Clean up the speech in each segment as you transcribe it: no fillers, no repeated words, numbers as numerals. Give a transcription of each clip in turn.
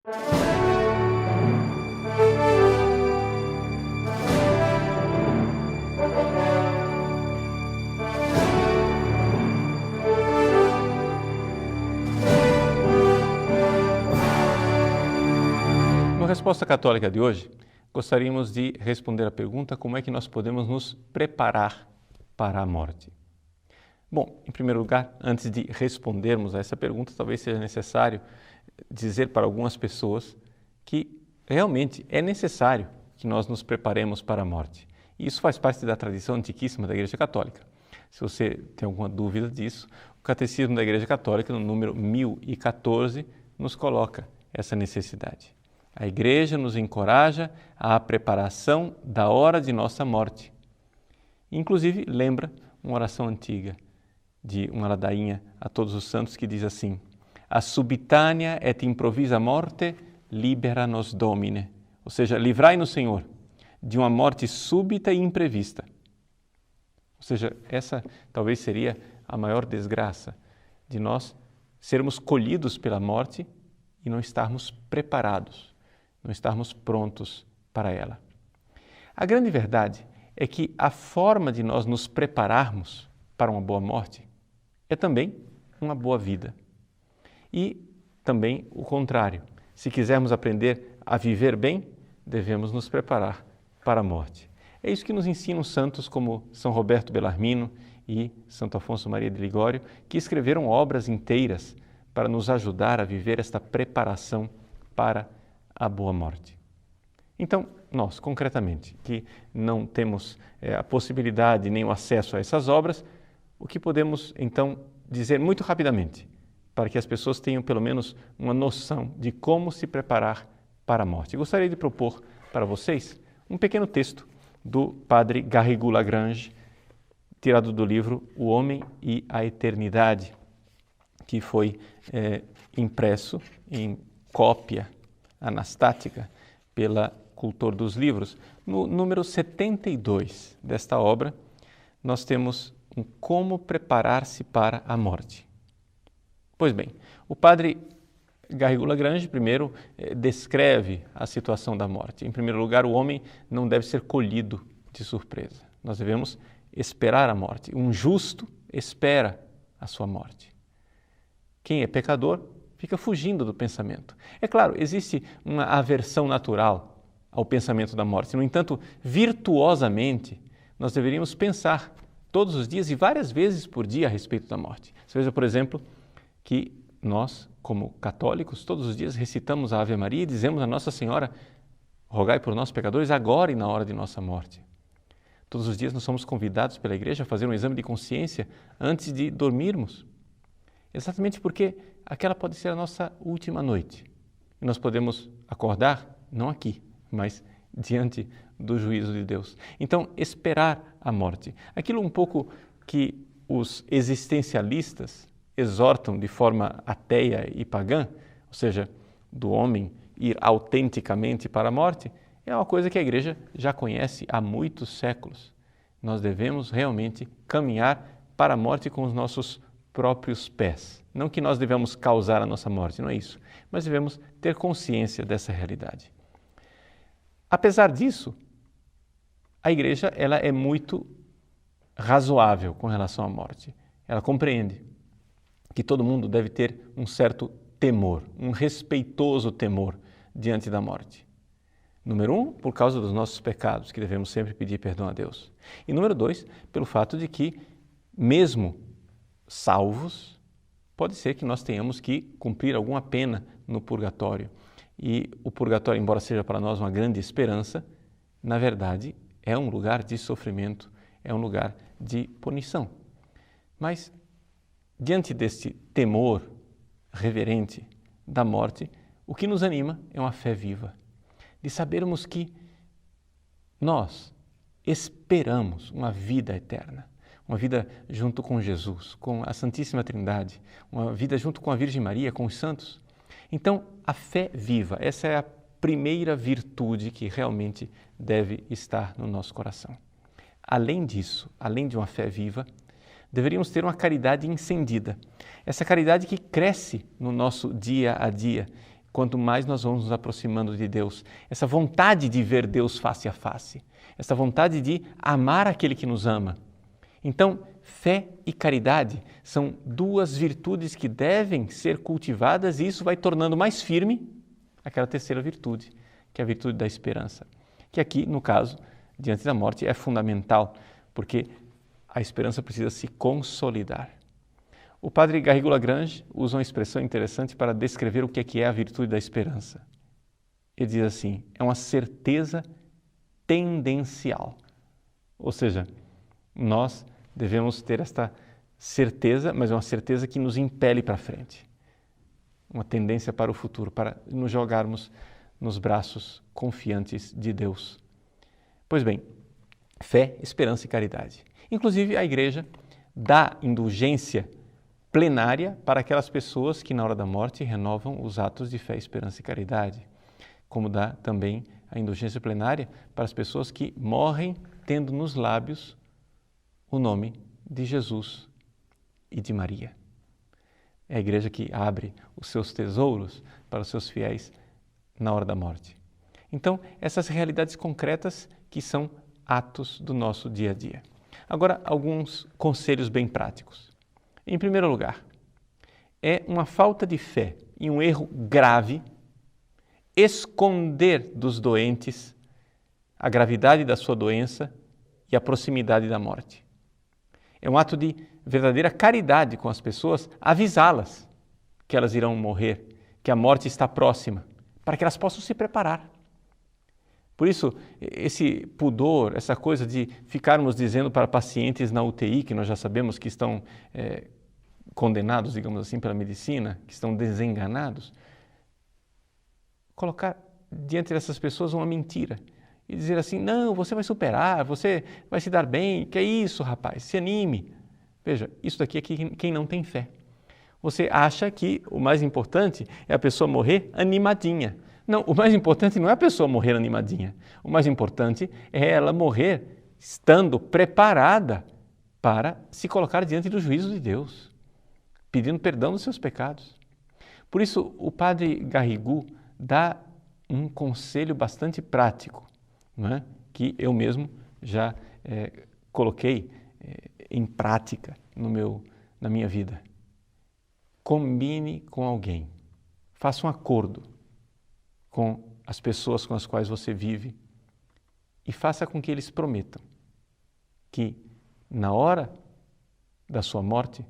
Na Resposta Católica de hoje, gostaríamos de responder a pergunta: como é que nós podemos nos preparar para a morte? Bom, em primeiro lugar, antes de respondermos a essa pergunta, talvez seja necessário dizer para algumas pessoas que realmente é necessário que nós nos preparemos para a morte. E isso faz parte da tradição antiquíssima da Igreja Católica. Se você tem alguma dúvida disso, o Catecismo da Igreja Católica, no número 1014, nos coloca essa necessidade. A Igreja nos encoraja à preparação da hora de nossa morte. Inclusive, lembra uma oração antiga de uma ladainha a todos os santos que diz assim: a subitânea et improvisa morte libera nos Domine. Ou seja, livrai-nos, Senhor, de uma morte súbita e imprevista. Ou seja, essa talvez seria a maior desgraça de nós sermos colhidos pela morte e não estarmos preparados, não estarmos prontos para ela. A grande verdade é que a forma de nós nos prepararmos para uma boa morte é também uma boa vida. E também o contrário. Se quisermos aprender a viver bem, devemos nos preparar para a morte. É isso que nos ensinam santos como São Roberto Bellarmino e Santo Afonso Maria de Ligório, que escreveram obras inteiras para nos ajudar a viver esta preparação para a boa morte. Então, nós, concretamente, que não temos a possibilidade nem o acesso a essas obras, o que podemos, então, dizer muito rapidamente, para que as pessoas tenham pelo menos uma noção de como se preparar para a morte? Eu gostaria de propor para vocês um pequeno texto do padre Garrigou-Lagrange, tirado do livro O Homem e a Eternidade, que foi impresso em cópia anastática pela Cultor dos Livros. No número 72 desta obra, nós temos um como preparar-se para a morte. Pois bem, o padre Garrigou-Lagrange primeiro descreve a situação da morte. Em primeiro lugar, o homem não deve ser colhido de surpresa. Nós devemos esperar a morte. Um justo espera a sua morte. Quem é pecador fica fugindo do pensamento. É claro, existe uma aversão natural ao pensamento da morte. No entanto, virtuosamente, nós deveríamos pensar todos os dias e várias vezes por dia a respeito da morte. Você veja, por exemplo, que nós, como católicos, todos os dias recitamos a Ave Maria e dizemos a Nossa Senhora: rogai por nós pecadores agora e na hora de nossa morte. Todos os dias nós somos convidados pela Igreja a fazer um exame de consciência antes de dormirmos. Exatamente porque aquela pode ser a nossa última noite. E nós podemos acordar, não aqui, mas diante do juízo de Deus. Então, esperar a morte. Aquilo um pouco que os existencialistas exortam de forma ateia e pagã, ou seja, do homem ir autenticamente para a morte, é uma coisa que a Igreja já conhece há muitos séculos. Nós devemos realmente caminhar para a morte com os nossos próprios pés. Não que nós devemos causar a nossa morte, não é isso, mas devemos ter consciência dessa realidade. Apesar disso, a Igreja ela é muito razoável com relação à morte. Ela compreende que todo mundo deve ter um certo temor, um respeitoso temor diante da morte. Número 1, por causa dos nossos pecados, que devemos sempre pedir perdão a Deus. E número 2, pelo fato de que, mesmo salvos, pode ser que nós tenhamos que cumprir alguma pena no purgatório. E o purgatório, embora seja para nós uma grande esperança, na verdade é um lugar de sofrimento, é um lugar de punição. Mas, diante deste temor reverente da morte, o que nos anima é uma fé viva, de sabermos que nós esperamos uma vida eterna, uma vida junto com Jesus, com a Santíssima Trindade, uma vida junto com a Virgem Maria, com os santos. Então, a fé viva, essa é a primeira virtude que realmente deve estar no nosso coração. Além disso, além de uma fé viva, deveríamos ter uma caridade incendida. Essa caridade que cresce no nosso dia a dia, quanto mais nós vamos nos aproximando de Deus. Essa vontade de ver Deus face a face, essa vontade de amar aquele que nos ama. Então, fé e caridade são duas virtudes que devem ser cultivadas e isso vai tornando mais firme aquela terceira virtude, que é a virtude da esperança, que aqui, no caso, diante da morte, é fundamental, porque a esperança precisa se consolidar. O padre Garrigou-Lagrange usa uma expressão interessante para descrever o que é a virtude da esperança. Ele diz assim, é uma certeza tendencial, ou seja, nós devemos ter esta certeza, mas é uma certeza que nos impele para frente. Uma tendência para o futuro, para nos jogarmos nos braços confiantes de Deus. Pois bem, fé, esperança e caridade. Inclusive, a Igreja dá indulgência plenária para aquelas pessoas que, na hora da morte, renovam os atos de fé, esperança e caridade. Como dá também a indulgência plenária para as pessoas que morrem tendo nos lábios o nome de Jesus e de Maria. É a Igreja que abre os seus tesouros para os seus fiéis na hora da morte. Então, essas realidades concretas que são atos do nosso dia a dia. Agora, alguns conselhos bem práticos. Em primeiro lugar, é uma falta de fé e um erro grave esconder dos doentes a gravidade da sua doença e a proximidade da morte. É um ato de verdadeira caridade com as pessoas, avisá-las que elas irão morrer, que a morte está próxima, para que elas possam se preparar. Por isso, esse pudor, essa coisa de ficarmos dizendo para pacientes na UTI, que nós já sabemos que estão condenados, digamos assim, pela medicina, que estão desenganados, colocar diante dessas pessoas uma mentira e dizer assim, não, você vai superar, você vai se dar bem, que é isso, rapaz, se anime. Veja, isso daqui é quem não tem fé. Você acha que o mais importante é a pessoa morrer animadinha. Não, o mais importante não é a pessoa morrer animadinha. O mais importante é ela morrer estando preparada para se colocar diante do juízo de Deus, pedindo perdão dos seus pecados. Por isso, o padre Garrigou dá um conselho bastante prático, não é? Que eu mesmo já coloquei em prática na minha vida. Combine com alguém, faça um acordo com as pessoas com as quais você vive e faça com que eles prometam que na hora da sua morte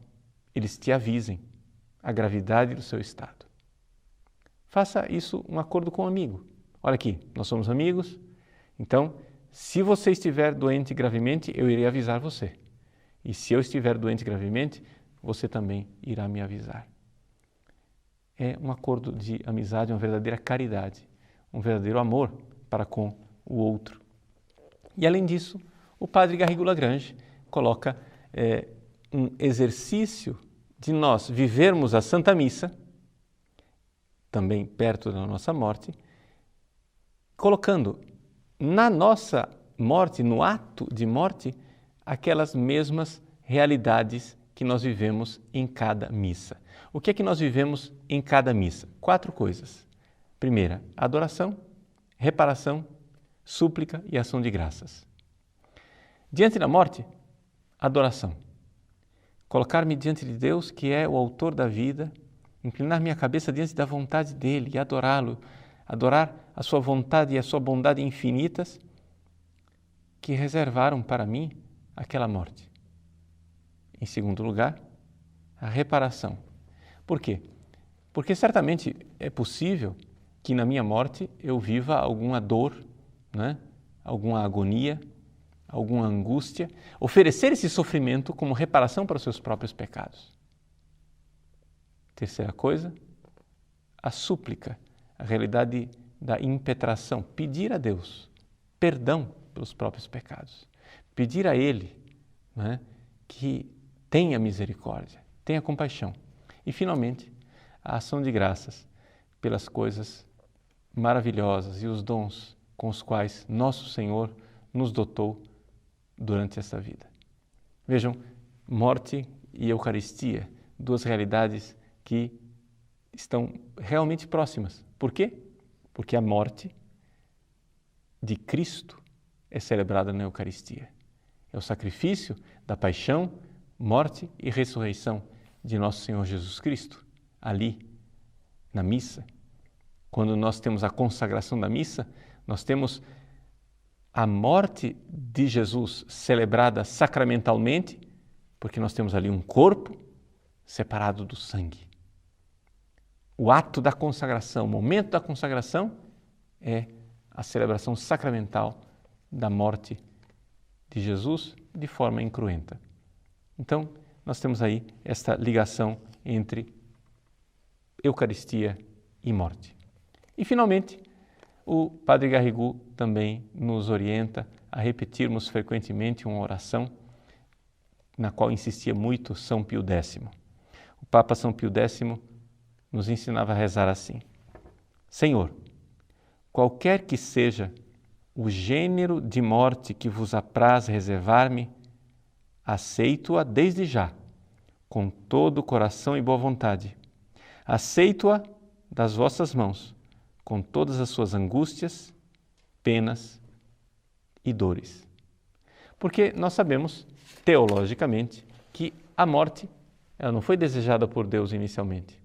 eles te avisem a gravidade do seu estado. Faça isso um acordo com um amigo. Olha aqui, nós somos amigos, então se você estiver doente gravemente, eu irei avisar você. E se eu estiver doente gravemente, você também irá me avisar. É um acordo de amizade, uma verdadeira caridade, um verdadeiro amor para com o outro. E além disso, o padre Garrigou-Lagrange coloca um exercício de nós vivermos a Santa Missa, também perto da nossa morte, colocando na nossa morte, no ato de morte, aquelas mesmas realidades que nós vivemos em cada missa. O que é que nós vivemos em cada missa? 4 coisas. Primeira, adoração, reparação, súplica e ação de graças. Diante da morte, adoração. Colocar-me diante de Deus, que é o autor da vida, inclinar minha cabeça diante da vontade dele e adorá-lo, adorar a sua vontade e a sua bondade infinitas que reservaram para mim aquela morte. Em segundo lugar, a reparação. Por quê? Porque certamente é possível que na minha morte eu viva alguma dor, né? Alguma agonia, alguma angústia, oferecer esse sofrimento como reparação para os seus próprios pecados. Terceira coisa, a súplica, a realidade da impetração, pedir a Deus perdão pelos próprios pecados, pedir a Ele, né, que tenha misericórdia, tenha compaixão. E, finalmente, a ação de graças pelas coisas maravilhosas e os dons com os quais nosso Senhor nos dotou durante esta vida. Vejam, morte e Eucaristia, 2 realidades que estão realmente próximas, Por quê? Porque a morte de Cristo é celebrada na Eucaristia. É o sacrifício da paixão, morte e ressurreição de nosso Senhor Jesus Cristo, ali, na missa. Quando nós temos a consagração da missa, nós temos a morte de Jesus celebrada sacramentalmente, porque nós temos ali um corpo separado do sangue. O ato da consagração, o momento da consagração é a celebração sacramental da morte de Jesus de forma incruenta. Então, nós temos aí esta ligação entre Eucaristia e morte. E, finalmente, o Padre Garrigou também nos orienta a repetirmos frequentemente uma oração na qual insistia muito São Pio X. O Papa São Pio X nos ensinava a rezar assim: Senhor, qualquer que seja o gênero de morte que vos apraz reservar-me, aceito-a desde já, com todo o coração e boa vontade. Aceito-a das vossas mãos, com todas as suas angústias, penas e dores. Porque nós sabemos, teologicamente, que a morte ela não foi desejada por Deus inicialmente,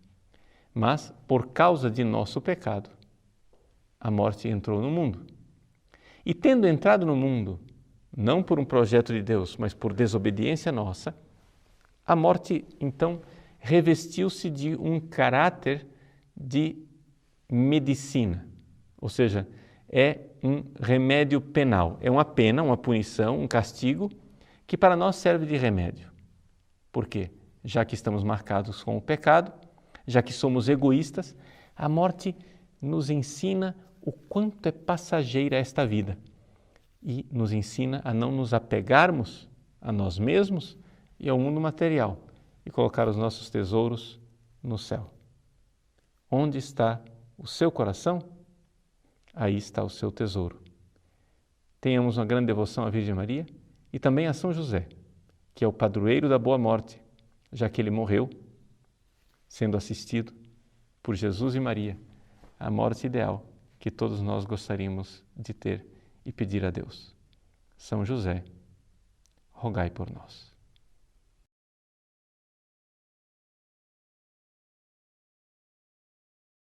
mas por causa de nosso pecado, a morte entrou no mundo. E tendo entrado no mundo, não por um projeto de Deus, mas por desobediência nossa, a morte, então, revestiu-se de um caráter de medicina, ou seja, é um remédio penal, é uma pena, uma punição, um castigo, que para nós serve de remédio. Por quê? Já que estamos marcados com o pecado, já que somos egoístas, a morte nos ensina o quanto é passageira esta vida e nos ensina a não nos apegarmos a nós mesmos e ao mundo material e colocar os nossos tesouros no céu. Onde está o seu coração? Aí está o seu tesouro. Tenhamos uma grande devoção à Virgem Maria e também a São José, que é o padroeiro da boa morte, já que ele morreu sendo assistido por Jesus e Maria, a morte ideal que todos nós gostaríamos de ter e pedir a Deus. São José, rogai por nós.